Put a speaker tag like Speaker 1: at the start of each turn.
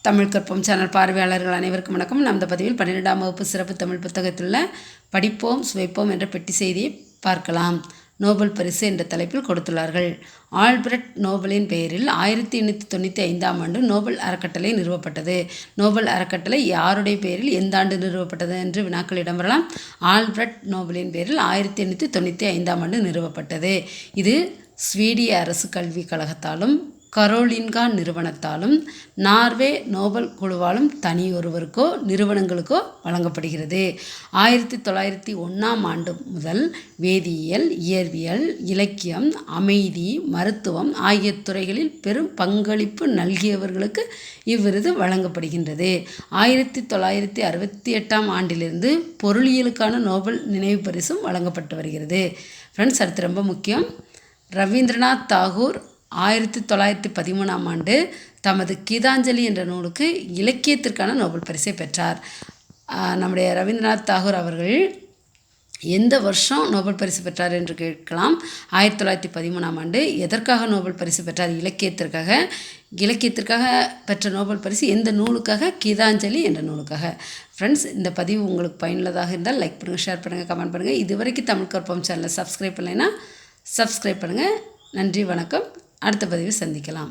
Speaker 1: தமிழ் கற்போம் சேனல் பார்வையாளர்கள் அனைவருக்கும் வணக்கம். இந்த பதிவில் 12ஆம் வகுப்பு சிறப்பு தமிழ் புத்தகத்தில் படிப்போம் சுவைப்போம் என்ற பெட்டி செய்தியை பார்க்கலாம். நோபல் பரிசு என்ற தலைப்பில் கொடுத்துள்ளார்கள். ஆல்பிரட் நோபலின் பெயரில் 1895ஆம் ஆண்டு நோபல் அறக்கட்டளை நிறுவப்பட்டது. நோபல் அறக்கட்டளை யாருடைய பெயரில் எந்த ஆண்டு நிறுவப்பட்டது என்று வினாக்கள் இடம்பெறலாம். ஆல்பிரட் நோபலின் பெயரில் 1895ஆம் ஆண்டு நிறுவப்பட்டது. இது ஸ்வீடிய அரசு கல்விக் கழகத்தாலும் கரோலின்கா நிறுவனத்தாலும் நார்வே நோபல் குழுவாலும் தனியொருவருக்கோ நிறுவனங்களுக்கோ வழங்கப்படுகிறது. 1901ஆம் ஆண்டு முதல் வேதியியல், இயற்பியல், இலக்கியம், அமைதி, மருத்துவம் ஆகிய துறைகளில் பெரும் பங்களிப்பு நல்கியவர்களுக்கு இவ்விருது வழங்கப்படுகின்றது. 1968ஆம் ஆண்டிலிருந்து பொருளியலுக்கான நோபல் நினைவு பரிசும் வழங்கப்பட்டு வருகிறது. ஃப்ரெண்ட்ஸ், அடுத்து ரொம்ப முக்கியம். ரவீந்திரநாத் தாகூர் 1913ஆம் ஆண்டு தமது கீதாஞ்சலி என்ற நூலுக்கு இலக்கியத்திற்கான நோபல் பரிசை பெற்றார். நம்முடைய ரவீந்திரநாத் தாகூர் அவர்கள் எந்த வருஷம் நோபல் பரிசு பெற்றார் என்று கேட்கலாம். 1913ஆம் ஆண்டு. எதற்காக நோபல் பரிசு பெற்றார்? இலக்கியத்திற்காக. இலக்கியத்திற்காக பெற்ற நோபல் பரிசு எந்த நூலுக்காக? கீதாஞ்சலி என்ற நூலுக்காக. ஃப்ரெண்ட்ஸ், இந்த பதிவு உங்களுக்கு பயனுள்ளதாக இருந்தால் லைக் பண்ணுங்கள், ஷேர் பண்ணுங்கள், கமெண்ட் பண்ணுங்கள். இதுவரைக்கும் தமிழ் கற்போம் சேனலை சப்ஸ்கிரைப் பண்ணலைன்னா சப்ஸ்கிரைப் பண்ணுங்கள். நன்றி, வணக்கம். அடுத்த பதிவில் சந்திக்கலாம்.